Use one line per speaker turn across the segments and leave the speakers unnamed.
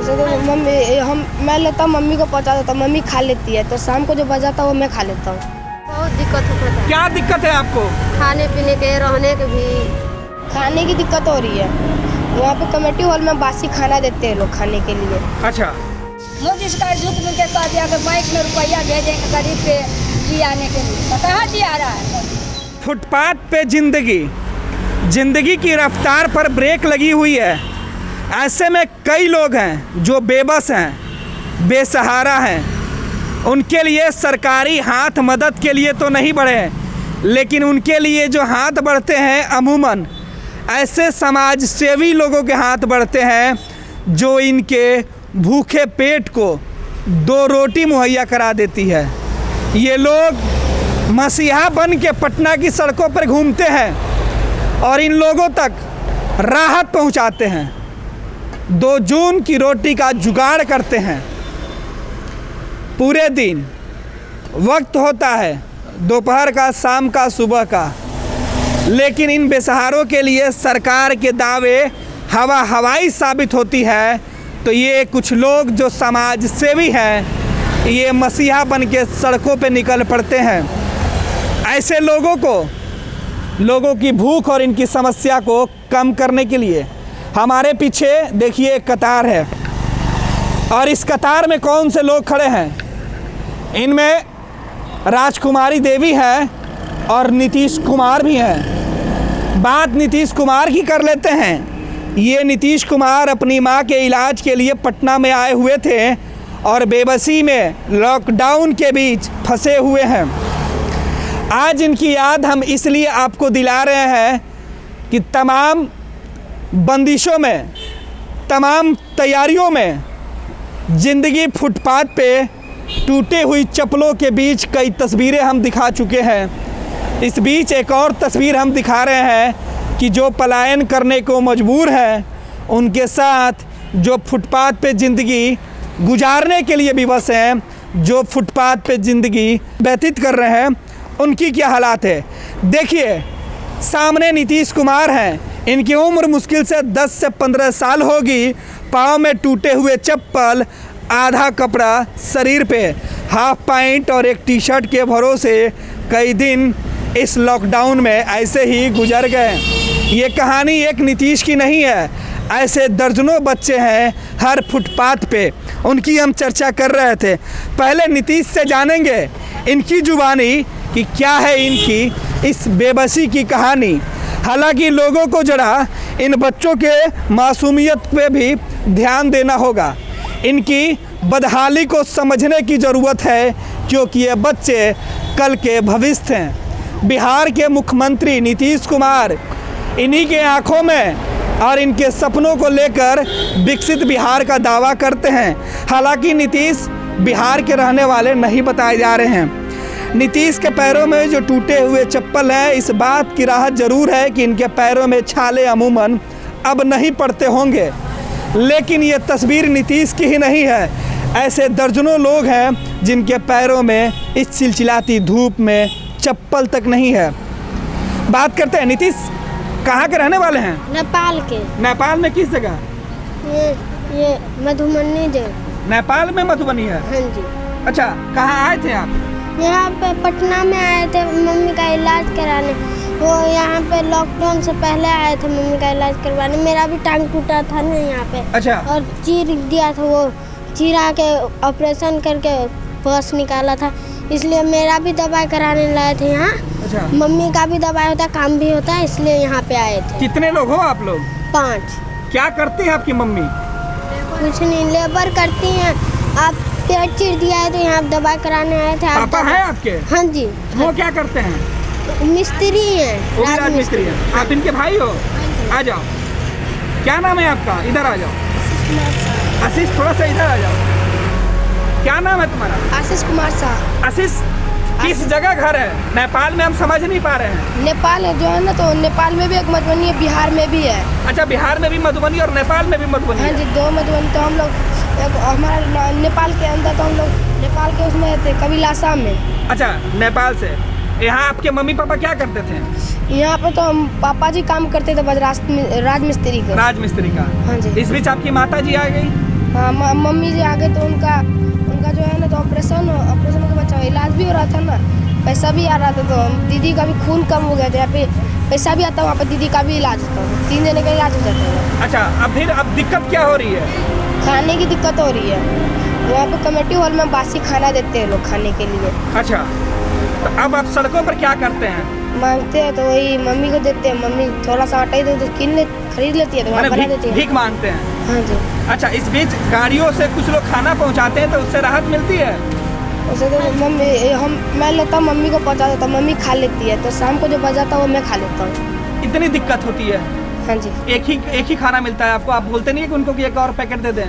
ऐसे तो मैं लेता हूँ, मम्मी को पहुँचा देता हूँ, मम्मी खा लेती है, तो शाम को जो बचाता है वो मैं खा लेता हूँ।
बहुत दिक्कत होता है।
क्या दिक्कत है आपको?
खाने पीने के, रहने के भी।
खाने की दिक्कत हो रही है। वहाँ पे कमेटी हॉल में बासी खाना देते हैं लोग खाने के लिए।
अच्छा,
मोदी सरकार झूठ मिल के कह दिया कि बैंक में रुपया भेजेंगे गरीब पे जी आने के लिए, तो कहाँ जी आ रहा है?
फुटपाथ पे जिंदगी की रफ्तार पर ब्रेक लगी हुई है। ऐसे में कई लोग हैं जो बेबस हैं, बेसहारा हैं। उनके लिए सरकारी हाथ मदद के लिए तो नहीं बढ़े, लेकिन उनके लिए जो हाथ बढ़ते हैं अमूमन ऐसे समाज सेवी लोगों के हाथ बढ़ते हैं जो इनके भूखे पेट को 2 रोटी मुहैया करा देती है। ये लोग मसीहा बन के पटना की सड़कों पर घूमते हैं और इन लोगों तक राहत पहुंचाते हैं। 2 जून की रोटी का जुगाड़ करते हैं। पूरे दिन वक्त होता है, दोपहर का, शाम का, सुबह का, लेकिन इन बेसहारों के लिए सरकार के दावे हवाई साबित होती है। तो ये कुछ लोग जो समाज सेवी हैं, ये मसीहा बन के सड़कों पे निकल पड़ते हैं। ऐसे लोगों की भूख और इनकी समस्या को कम करने के लिए हमारे पीछे देखिए एक कतार है, और इस कतार में कौन से लोग खड़े हैं? इनमें राजकुमारी देवी है और नीतीश कुमार भी हैं। बात नीतीश कुमार की कर लेते हैं। ये नीतीश कुमार अपनी मां के इलाज के लिए पटना में आए हुए थे और बेबसी में लॉकडाउन के बीच फंसे हुए हैं। आज इनकी याद हम इसलिए आपको दिला रहे हैं कि तमाम बंदिशों में, तमाम तैयारियों में ज़िंदगी फुटपाथ पे टूटे हुई चप्पलों के बीच कई तस्वीरें हम दिखा चुके हैं। इस बीच एक और तस्वीर हम दिखा रहे हैं कि जो पलायन करने को मजबूर हैं, उनके साथ जो फुटपाथ पे ज़िंदगी गुजारने के लिए विवश हैं, जो फुटपाथ पे ज़िंदगी व्यतीत कर रहे हैं, उनकी क्या हालात है। देखिए, सामने नीतीश कुमार हैं। इनकी उम्र मुश्किल से 10 से 15 साल होगी। पाँव में टूटे हुए चप्पल, आधा कपड़ा शरीर पे, हाफ पैंट और एक टी-शर्ट के भरोसे कई दिन इस लॉकडाउन में ऐसे ही गुजर गए। ये कहानी एक नीतीश की नहीं है, ऐसे दर्जनों बच्चे हैं हर फुटपाथ पे। उनकी हम चर्चा कर रहे थे। पहले नीतीश से जानेंगे इनकी जुबानी कि क्या है इनकी इस बेबसी की कहानी। हालांकि लोगों को जरा इन बच्चों के मासूमियत पे भी ध्यान देना होगा। इनकी बदहाली को समझने की ज़रूरत है, क्योंकि ये बच्चे कल के भविष्य हैं। बिहार के मुख्यमंत्री नीतीश कुमार, इन्हीं के आंखों में और इनके सपनों को लेकर विकसित बिहार का दावा करते हैं। हालांकि नीतीश बिहार के रहने वाले नहीं बताए जा रहे हैं। नीतीश के पैरों में जो टूटे हुए चप्पल हैं, इस बात की राहत ज़रूर है कि इनके पैरों में छाले अमूमन अब नहीं पड़ते होंगे। लेकिन ये तस्वीर नीतीश की ही नहीं है। ऐसे दर्जनों लोग हैं जिनके पैरों में इस चिलचिलाती धूप में चप्पल तक नहीं है। बात करते हैं, नीतीश कहाँ के रहने वाले हैं?
नेपाल के।
नेपाल में किस जगह?
ये मधुबनी जगह।
नेपाल में मधुबनी है?
हाँ जी।
अच्छा, कहाँ आए थे आप?
यहाँ पे पटना में आए थे मम्मी का इलाज कराने। वो यहाँ पे लॉकडाउन से पहले आए थे मम्मी का इलाज करवाने। मेरा भी टांग टूटा था ना यहाँ पे।
अच्छा।
और चीर दिया था, वो चीरा के ऑपरेशन करके बस निकाला था, इसलिए मेरा भी दवाई कराने लाए थे यहाँ।
अच्छा।
मम्मी का भी दवाई होता है, काम भी होता है, इसलिए यहाँ पे आए थे।
कितने लोग हो आप लोग?
5।
क्या करती है आपकी मम्मी?
कुछ नहीं, लेबर करती हैं। आप पेट चीर दिया है तो यहाँ दवाई कराने आए थे।
पापा हैं आपके?
हाँ जी।
वो क्या करते हैं?
मिस्त्री हैं,
राजमिस्त्री हैं। आप इनके भाई हो? आ जाओ। क्या नाम है आपका? इधर आ जाओ। आशीष, थोड़ा सा इधर आ जाओ। क्या नाम है तुम्हारा?
आशीष कुमार शाह।
आशीष, किस जगह घर है? नेपाल में हम समझ नहीं पा रहे हैं।
नेपाल जो है ना, तो नेपाल में भी एक मधुबनी है, बिहार में भी है।
अच्छा, बिहार में भी मधुबनी और नेपाल में भी मधुबनी?
हाँ जी, 2 मधुबनी। तो हम लोग हमारा नेपाल के अंदर, तो हम लोग नेपाल के उसमें थे, कबीलासा में।
अच्छा, नेपाल से। यहाँ आपके मम्मी पापा क्या करते थे?
यहाँ पे तो हम पापा जी काम करते थे राजमिस्त्री का।
राजमिस्त्री का?
हाँ जी।
इस बीच आपकी माता जी आ गई?
हाँ मम्मी जी आगे तो उनका जो है ना तो ऑपरेशन के बच्चा इलाज भी हो रहा था ना, पैसा भी आ रहा था। तो दीदी का भी खून कम हो गया था, यहाँ पे पैसा भी आता, वहाँ पे दीदी का भी इलाज होता है, 3 जने का इलाज हो जाता है।
अच्छा, अब दिक्कत क्या हो रही है?
खाने की दिक्कत हो रही है, वहाँ पे कमेटी हॉल में बासी खाना देते हैं लोग खाने के लिए।
अच्छा, तो अब आप सड़कों पर क्या करते हैं?
मांगते हैं तो वही मम्मी को देते हैं, मम्मी थोड़ा सा आटा ही दो तो खरीद लेती है, तो वहाँ बना देती है।
भीख मांगते हैं?
हाँ जी।
अच्छा, इस बीच गाड़ियों से कुछ लोग खाना पहुंचाते हैं तो उससे राहत मिलती है?
उसे तो मैं लेता हूँ, मम्मी को पहुँचा देता हूँ, मम्मी खा लेती है, तो शाम को जो बचाता है वो मैं खा लेता हूँ।
इतनी दिक्कत होती है?
हाँ जी।
एक ही खाना मिलता है आपको? आप बोलते नहीं है कि उनको कि एक और पैकेट दे दें?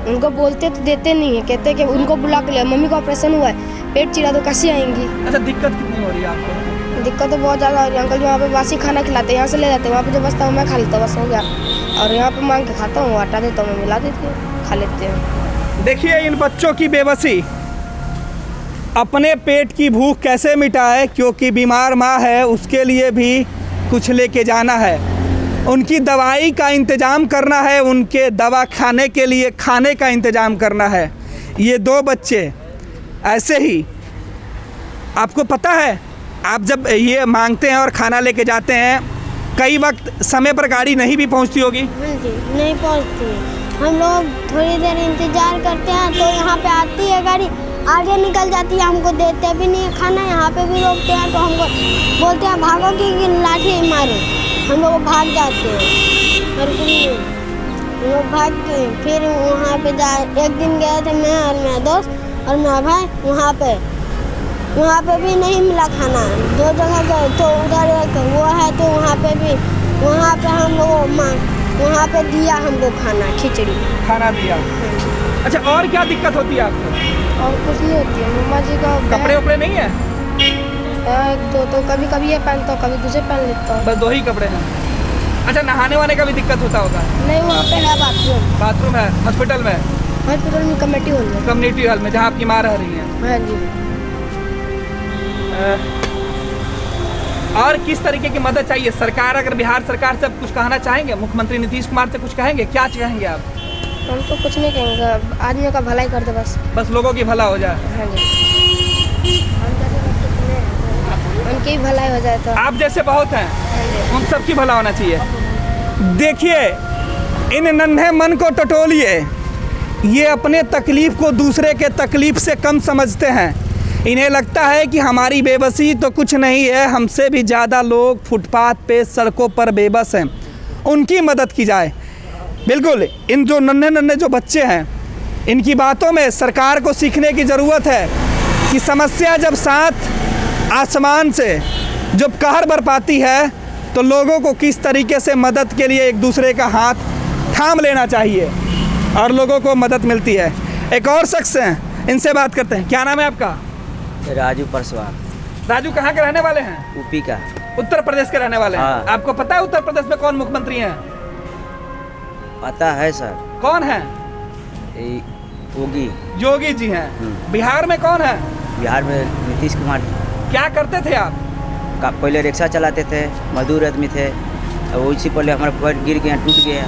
उनको बोलते तो देते नहीं है, कहते कि उनको बुला के ले, मम्मी को ऑपरेशन हुआ है, पेट चिरा तो कैसे आएंगी।
अच्छा, दिक्कत कितनी हो रही है आपको?
दिक्कत तो बहुत ज़्यादा हो रही है अंकल जी। वहाँ पे बासी खाना खिलाते हैं, यहाँ से ले जाते हैं, वहाँ पे जो बचता है मैं खा लेता हूँ, बस हो गया। और यहाँ पे मांग के खाता हूँ, आटा देता हूँ, मिला देती हूँ, खा लेते हैं।
देखिए इन बच्चों की बेबसी, अपने पेट की भूख कैसे मिटाए, क्योंकि बीमार माँ है, उसके लिए भी कुछ लेके जाना है, उनकी दवाई का इंतज़ाम करना है, उनके दवा खाने के लिए खाने का इंतज़ाम करना है। ये 2 बच्चे ऐसे ही, आपको पता है, आप जब ये मांगते हैं और खाना लेके जाते हैं, कई वक्त समय पर गाड़ी नहीं भी पहुंचती होगी?
हाँ जी, नहीं पहुंचती है। हम लोग थोड़ी देर इंतज़ार करते हैं तो यहाँ पे आती है गाड़ी, आगे निकल जाती है, हमको देते भी नहीं है खाना, यहाँ पे भी रोकते हैं तो हमको बोलते हैं भागो कि लाठी मारो, हम लोग भाग जाते हैं। और फिर हम लोग भाग के फिर वहाँ पे एक दिन गए थे मैं और मेरा दोस्त और मेरा भाई, वहाँ पे भी नहीं मिला खाना। 2 जगह गए तो उधर एक वो है तो वहाँ पे हम लोग वहाँ पे दिया हमको खिचड़ी
खाना दिया। अच्छा, और क्या दिक्कत होती है आपको?
और कुछ नहीं होती है, मम्मा जी का
कपड़े उपड़े नहीं है?
तो कभी ये पहनता हूँ, कभी दूसरे पहन लेता हूँ।
बस 2 ही कपड़े हैं? अच्छा, नहाने वाने का भी दिक्कत होता होगा?
नहीं, वहाँ पे है
बाथरूम है? हॉस्पिटल में
कमेटी हॉल में,
कम्युनिटी हॉल में, जहाँ आपकी माँ रह रही है?
हाँ जी।
और किस तरीके की मदद चाहिए? सरकार, अगर बिहार सरकार से कुछ कहना चाहेंगे, मुख्यमंत्री नीतीश कुमार से कुछ कहेंगे, क्या कहेंगे आप?
हम तो कुछ नहीं कहेंगे, आदमियों का भलाई कर दे बस
लोगों की भला हो जाए।
हाँ जी, उनकी भलाई हो जाए तो।
आप जैसे बहुत हैं, उन सबकी भला होना चाहिए। देखिए, इन नन्हे मन को टटोलिए, ये अपने तकलीफ को दूसरे के तकलीफ से कम समझते हैं। इन्हें लगता है कि हमारी बेबसी तो कुछ नहीं है, हमसे भी ज़्यादा लोग फुटपाथ पे, सड़कों पर बेबस हैं, उनकी मदद की जाए। बिल्कुल, इन जो नन्हे जो बच्चे हैं, इनकी बातों में सरकार को सीखने की ज़रूरत है कि समस्या जब साथ आसमान से जब कहर बरपाती है तो लोगों को किस तरीके से मदद के लिए एक दूसरे का हाथ थाम लेना चाहिए और लोगों को मदद मिलती है। एक और शख्स हैं, इनसे बात करते हैं। क्या नाम है आपका?
राजू परसवार।
राजू कहाँ के रहने वाले हैं?
यूपी का।
उत्तर प्रदेश के रहने वाले हैं?
हाँ।
आपको पता है उत्तर प्रदेश में कौन मुख्यमंत्री हैं?
पता है सर।
कौन है? योगी जी हैं। बिहार में कौन है?
बिहार में नीतीश कुमार।
क्या करते थे आप?
पहले रिक्शा चलाते थे, मजदूर आदमी थे, अब उसी पहले हमारा पैर गिर गया, टूट गया।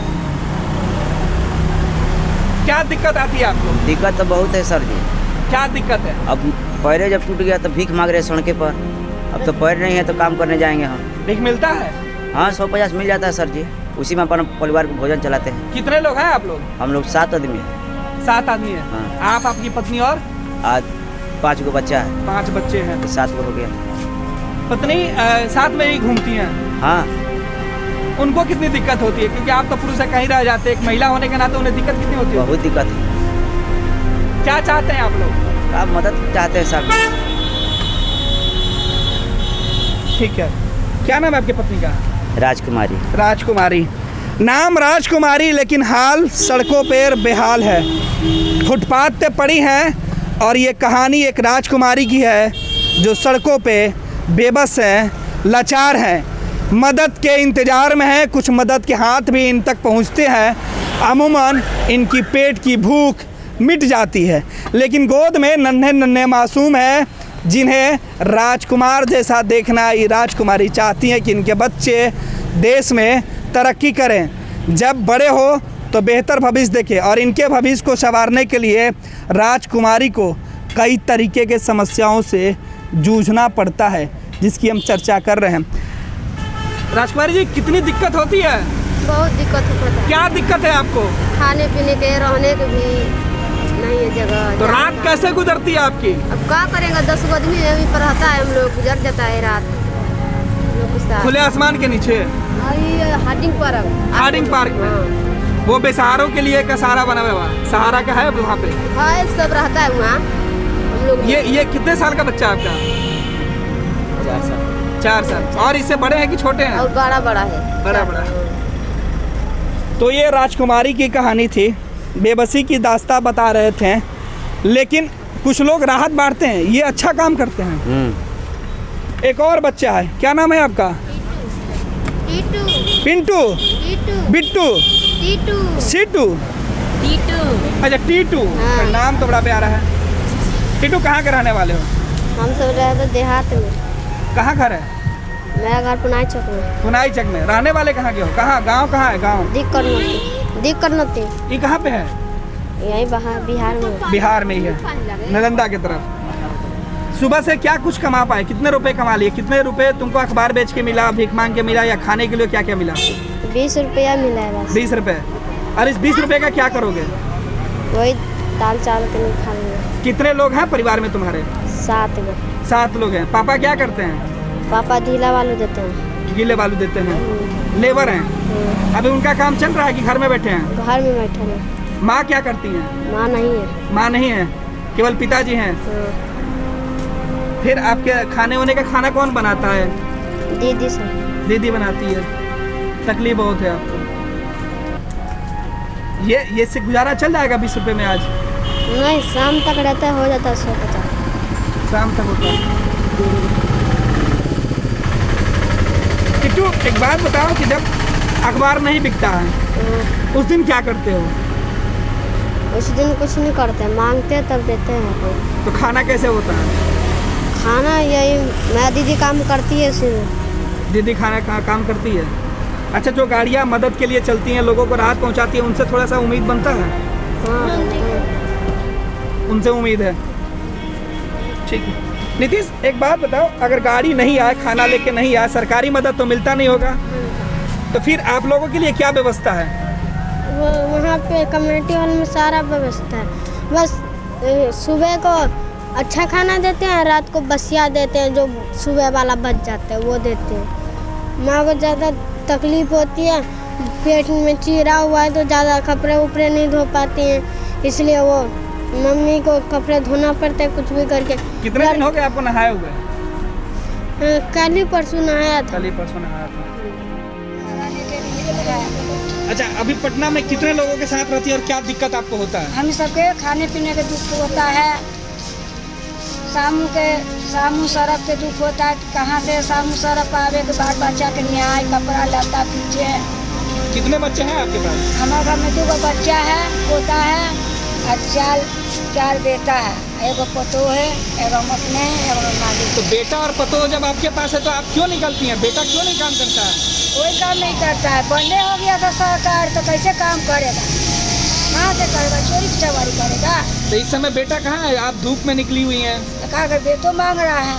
क्या दिक्कत आती है आपको?
दिक्कत तो बहुत है सर जी।
क्या दिक्कत है?
अब पैर जब टूट गया तो भीख मांग रहे सड़के पर, अब तो पैर नहीं है तो काम करने जाएंगे हम।
भीख मिलता है?
हाँ, 150 मिल जाता है सर जी, उसी में अपना परिवार को भोजन चलाते हैं।
कितने लोग हैं आप लोग?
हम लोग 7 आदमी हैं।
7 आदमी हैं?
हाँ।
आप, आपकी पत्नी और?
आज 5 गो बच्चा है।
5 बच्चे हैं?
7 गो हो गया।
पत्नी साथ में ही घूमती हैं?
हाँ।
उनको कितनी दिक्कत होती है? क्योंकि आप तो पुरुष कहीं रह जाते, एक महिला होने के नाते उन्हें दिक्कत कितनी होती है?
बहुत दिक्कत है।
क्या चाहते हैं आप लोग?
आप मदद चाहते हैं सर।
ठीक है। क्या नाम है आपकी पत्नी का?
राजकुमारी।
राजकुमारी। नाम राजकुमारी, लेकिन हाल सड़कों पर बेहाल है, फुटपाथ पे पड़ी हैं। और ये कहानी एक राजकुमारी की है जो सड़कों पे बेबस हैं, लाचार हैं, मदद के इंतज़ार में हैं। कुछ मदद के हाथ भी इन तक पहुंचते हैं, अमूमन इनकी पेट की भूख मिट जाती है, लेकिन गोद में नन्हे मासूम हैं जिन्हें राजकुमार जैसा देखना ये राजकुमारी चाहती हैं कि इनके बच्चे देश में तरक्की करें, जब बड़े हो तो बेहतर भविष्य देखें। और इनके भविष्य को संवारने के लिए राजकुमारी को कई तरीके के समस्याओं से जूझना पड़ता है, जिसकी हम चर्चा कर रहे हैं। राजकुमारी जी, कितनी दिक्कत होती है?
बहुत दिक्कत होता है।
क्या दिक्कत है आपको?
खाने पीने के, रहने के भी नहीं है जगह।
तो रात कैसे गुजरती है आपकी?
अब क्या करेंगे, 10 आदमी यहीं पर रहता है, हम लोग गुजर जाता है रात हम लोग के साथ।
खुले आसमान के नीचे
हार्डिंग पार्क।
हार्डिंग पार्क में वो बेसहारों के लिए का सहारा बना हुआ है, सहारा का है वहाँ पे।
हाँ, सब रहता है वहाँ हम लोग।
ये कितने साल का बच्चा है आपका?
4 साल।
4 साल। और इससे बड़े हैं कि छोटे हैं?
और बड़ा बड़ा है।
बड़ा है। तो ये राजकुमारी की कहानी थी, बेबसी की दास्तां बता रहे थे। लेकिन कुछ लोग राहत बांटते हैं, ये अच्छा काम करते हैं। एक और बच्चा है, क्या नाम है आपका?
टीटू।
पिंटू,
टीटू।
बिट्टू,
टीटू।
सीटू,
टीटू।
अच्छा टीटू।
हाँ।
नाम तो बड़ा प्यारा है। टीटू कहाँ के रहने वाले हो?
हम सब रहते देहात में।
कहाँ घर है?
मेरा घर पुनाई चौक में।
पुनाई चक में। रहने वाले कहाँ के हो? कहाँ गांव कहाँ है? गांव
दिक्कत नती।
ये कहाँ पे है?
यहीं बाहर बिहार में।
बिहार में ही है, नालंदा की तरफ। सुबह से क्या कुछ कमा पाए? कितने रुपए कमा लिए? कितने रुपए तुमको अखबार बेच के मिला, भीख मांग के मिला, या खाने के लिए क्या क्या मिला?
20 रुपया मिला है बस।
20 रुपए। और इस 20 रुपए का क्या करोगे?
वही दाल चावल के लिए खा लेंगे।
कितने लोग हैं परिवार में तुम्हारे?
7 लोग।
7 लोग हैं। पापा क्या करते हैं?
पापा ढीला वालू देते हैं।
गीले बालू देते हैं, लेबर हैं। अभी उनका काम चल रहा है कि घर में बैठे हैं?
घर में बैठे हैं।
माँ क्या करती हैं?
माँ नहीं है।
माँ नहीं है, केवल पिताजी हैं। फिर आपके खाने होने का खाना कौन बनाता है?
दीदी से।
दीदी बनाती है। तकलीफ बहुत है आपको। ये से गुजारा चल जाएगा 20 रुपए में आज?
नहीं, शाम तक रहता है, हो जाता है 150।
शाम तक होता है। किट्टू, एक बात बताओ कि जब अखबार नहीं बिकता है उस दिन क्या करते हो?
उस दिन कुछ नहीं करते, मांगते हैं तब देते हैं।
तो खाना कैसे होता है?
खाना यही मेरा दीदी काम करती है, उसी में।
दीदी खाना का काम करती है। अच्छा, जो गाड़ियाँ मदद के लिए चलती हैं, लोगों को राहत पहुंचाती है, उनसे थोड़ा सा उम्मीद बनता है?
हाँ,
उनसे उम्मीद है। ठीक है। नीतीश, एक बात बताओ, अगर गाड़ी नहीं आए, खाना लेके नहीं आए, सरकारी मदद तो मिलता नहीं होगा, तो फिर आप लोगों के लिए क्या व्यवस्था है?
वहाँ पे कम्युनिटी हॉल में सारा व्यवस्था है। बस सुबह को अच्छा खाना देते हैं, रात को बसिया देते हैं, जो सुबह वाला बच जाता है वो देते हैं। माँ को ज़्यादा तकलीफ़ होती है, पेट में चीरा हुआ है तो ज़्यादा कपड़े उपड़े नहीं धो पाती हैं, इसलिए वो मम्मी को कपड़े धोना पड़ता है कुछ भी करके।
कितने दिन हो गए आपको नहाए हुए?
कल ही परसों नहाया था।
कल ही परसों नहाया था। अच्छा, अभी पटना में कितने लोगों के साथ रहती है और क्या दिक्कत आपको होता है?
हम सबके खाने पीने के दुख होता है, सामू सरफ के दुख होता है। कहाँ से सामू सरफ आवे के बाद बच्चा के न्याय, कपड़ा लत्ता पीछे।
कितने बच्चे हैं आपके पास?
हमारे घर में 2 बच्चा है, पोता है और 4 बेटा है। एगो पतो है, एगो अपने, एगो मालिक।
तो बेटा और पतो जब आपके पास है तो आप क्यों निकलती हैं? बेटा क्यों नहीं काम करता है?
कोई काम नहीं करता है। बंदे हो गया था सरकार, तो कैसे काम करेगा? कहाँ से करेगा? चोरी चवारी करेगा?
तो इस समय बेटा कहाँ है? आप धूप में निकली हुई हैं।
कहा कर बेटो मांग रहा है,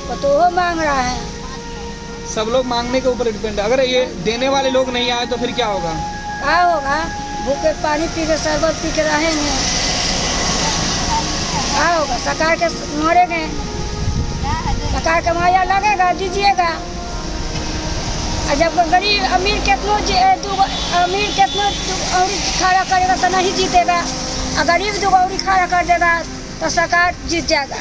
पतोहो मांग रहा है।
सब लोग मांगने के ऊपर डिपेंड है। अगर ये देने वाले लोग नहीं आए तो फिर क्या होगा?
क्या होगा? भूखे पानी पी के शरबत पी के रहेंगे। क्या होगा? सरकार के मरेंगे, सरकार का माया लगेगा, दीजिएगा। और जब गरीब अमीर कितनों अमीर कितनों औरी खड़ा करेगा तो नहीं जीतेगा, और गरीब 2 औरी खड़ा कर देगा तो सरकार जीत जाएगा।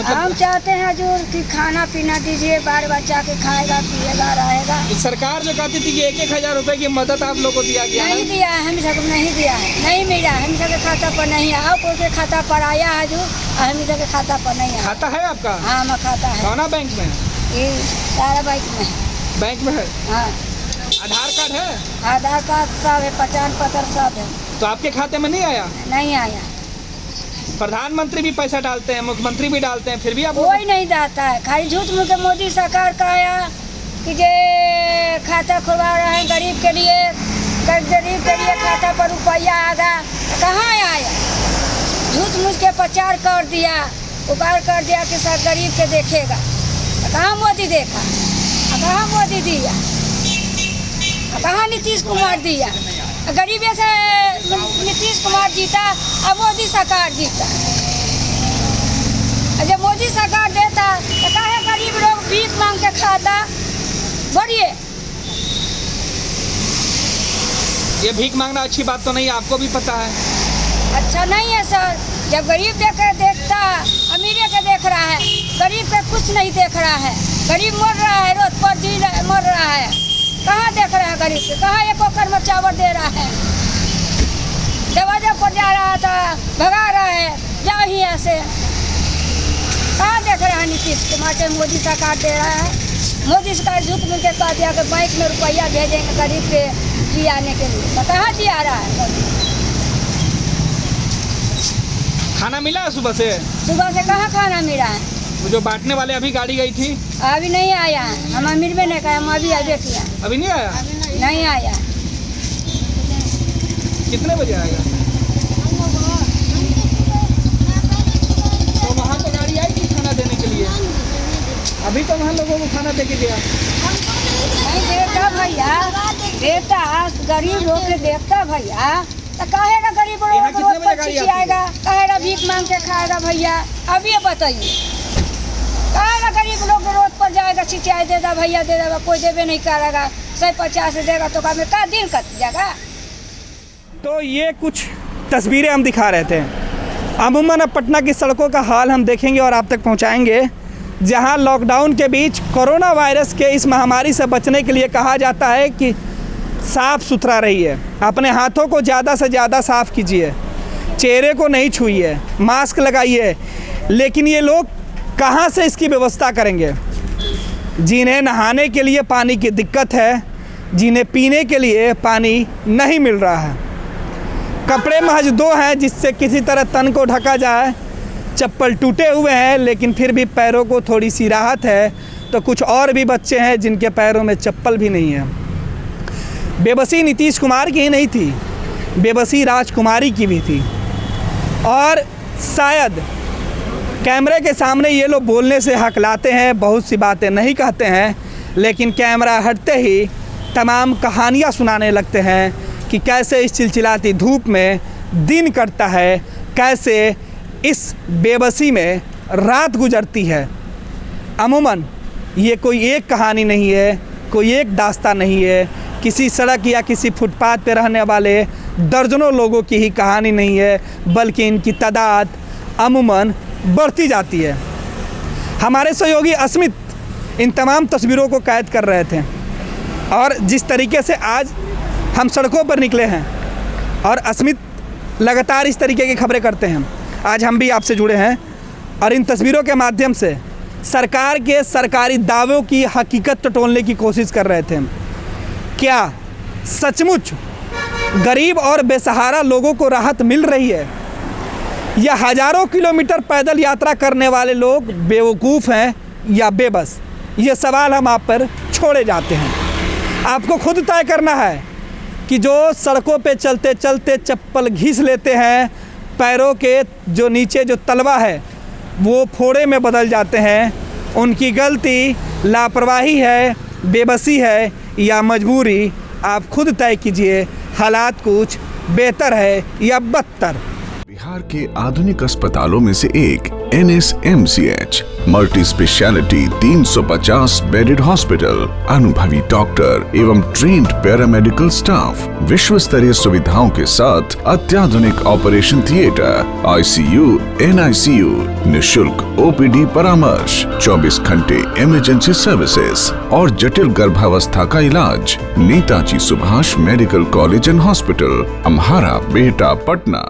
हम चाहते हैं हजूर कि खाना पीना दीजिए, बाल बच्चा के खाएगा पिएगा रहेगा।
तो सरकार जो कहती थी कि 1-1 हज़ार रुपए की मदद आप लोग को दिया गया
नहीं दिया है, हम सबको नहीं दिया है, नहीं मिला। हम सबके खाता पर नहीं आया, कोई के खाता पर आया हजूर, और हम सबके खाता पर नहीं आया।
खाता है आपका?
हाँ, हमारा खाता है।
कौन बैंक में?
ये सारा बैंक में।
बैंक में है?
हाँ,
आधार कार्ड है?
आधार कार्ड सब है, पहचान पत्र सब है।
तो आपके खाते में नहीं आया?
नहीं आया।
प्रधानमंत्री भी पैसा डालते हैं, मुख्यमंत्री भी डालते हैं, फिर भी आप
कोई नहीं जाता है। खाली झूठ मूठ के मोदी सरकार का आया कि जे खाता खुलवा रहा है गरीब के लिए, गरीब के लिए खाता पर रुपया आएगा, कहाँ आया? झूठ मूठ के प्रचार कर दिया, पुकार कर दिया कि सब गरीब के देखेगा। कहाँ मोदी देखा? कहाँ मोदी दिया? कहाँ नीतीश कुमार दिया? गरीबे से नीतीश कुमार जीता, अब मोदी सरकार जीता। जब मोदी सरकार देता तो काहे गरीब लोग भीख मांग के खाता? बोलिए।
ये भीख मांगना अच्छी बात तो नहीं, आपको भी पता है।
अच्छा नहीं है सर, जब गरीब देखता अमीरे के देख रहा है, गरीब के कुछ नहीं देख रहा है। गरीब मर रहा है, रोड पर जी मर रहा है, कहाँ देख रहा है गरीब के? कहाँ एक ओकर में चावल दे रहा है? दरवाजे पर जा रहा था, भगा रहा है, जाओ ही ऐसे। कहाँ देख रहा है नीतीश कुमार? से मोदी सरकार दे रहा है। मोदी सरकार झूठ मिल के कह दिया कि बैंक में रुपया भेजेंगे गरीब के जी आने के लिए, तो कहाँ जी आ रहा है मोदी?
खाना मिला है सुबह से?
सुबह से कहाँ खाना मिला है?
वो जो बांटने वाले अभी गाड़ी गई थी
अभी नहीं आया है। हम अमीर में नहीं कहा, हम अभी आगे किया,
अभी नहीं आया।
नहीं आया।
कितने बजे आएगा? तो वहाँ तो गाड़ी आई थी खाना देने के लिए, अभी तो वहाँ लोगों को खाना दे के गया।
नहीं देता भैया, देता गरीब लोग के देता भैया, तो कहेगा गरीब
यहाँ
लोग
कितने
रोड
बजे
पर
गाड़ी
चिचियाएगा, कहेगा भीख मांग के खाएगा भैया। अब ये बताइए, कहेगा गरीब लोग रोड पर जाएगा, चिचियाए दे दा भैया, दे देगा, कोई देवे नहीं करेगा। 150 देगा तो का में का दिन कट जाएगा।
तो ये कुछ तस्वीरें हम दिखा रहे थे। अमूमन अब पटना की सड़कों का हाल हम देखेंगे और आप तक पहुंचाएंगे, जहां लॉकडाउन के बीच कोरोना वायरस के इस महामारी से बचने के लिए कहा जाता है कि साफ़ सुथरा रहिए, अपने हाथों को ज़्यादा से ज़्यादा साफ़ कीजिए, चेहरे को नहीं छूइए, मास्क लगाइए। लेकिन ये लोग कहाँ से इसकी व्यवस्था करेंगे? जिन्हें नहाने के लिए पानी की दिक्कत है, जिन्हें पीने के लिए पानी नहीं मिल रहा है। कपड़े महज 2 हैं जिससे किसी तरह तन को ढका जाए। चप्पल टूटे हुए हैं लेकिन फिर भी पैरों को थोड़ी सी राहत है। तो कुछ और भी बच्चे हैं जिनके पैरों में चप्पल भी नहीं है। बेबसी नीतीश कुमार की ही नहीं थी, बेबसी राजकुमारी की भी थी। और शायद कैमरे के सामने ये लोग बोलने से हकलाते हैं, बहुत सी बातें नहीं कहते हैं, लेकिन कैमरा हटते ही तमाम कहानियाँ सुनाने लगते हैं कि कैसे इस चिलचिलाती धूप में दिन कटता है, कैसे इस बेबसी में रात गुजरती है। अमूमन ये कोई एक कहानी नहीं है, कोई एक दास्तान नहीं है, किसी सड़क या किसी फुटपाथ पे रहने वाले दर्जनों लोगों की ही कहानी नहीं है, बल्कि इनकी तादाद अमूमन बढ़ती जाती है। हमारे सहयोगी अस्मित इन तमाम तस्वीरों को कैद कर रहे थे और जिस तरीके से आज हम सड़कों पर निकले हैं और अस्मित लगातार इस तरीके की खबरें करते हैं, आज हम भी आपसे जुड़े हैं और इन तस्वीरों के माध्यम से सरकार के सरकारी दावों की हकीकत टटोलने की कोशिश कर रहे थे। क्या सचमुच गरीब और बेसहारा लोगों को राहत मिल रही है या हज़ारों किलोमीटर पैदल यात्रा करने वाले लोग बेवकूफ़ हैं या बेबस? ये सवाल हम आप पर छोड़े जाते हैं। आपको खुद तय करना है कि जो सड़कों पे चलते चलते चप्पल घिस लेते हैं, पैरों के जो नीचे जो तलवा है वो फोड़े में बदल जाते हैं, उनकी गलती, लापरवाही है, बेबसी है या मजबूरी? आप खुद तय कीजिए। हालात कुछ बेहतर है या बदतर?
बिहार के आधुनिक अस्पतालों में से एक NSMCH multi speciality 350 bedded hospital, अनुभवी डॉक्टर एवं ट्रेन्ड पैरामेडिकल स्टाफ, विश्व स्तरीय सुविधाओं के साथ अत्याधुनिक ऑपरेशन थिएटर, ICU, NICU, निशुल्क OPD परामर्श, 24 घंटे इमरजेंसी सर्विसेज और जटिल गर्भावस्था का इलाज। Netaji Subhash medical college and hospital, Amhara, Bihta, Patna.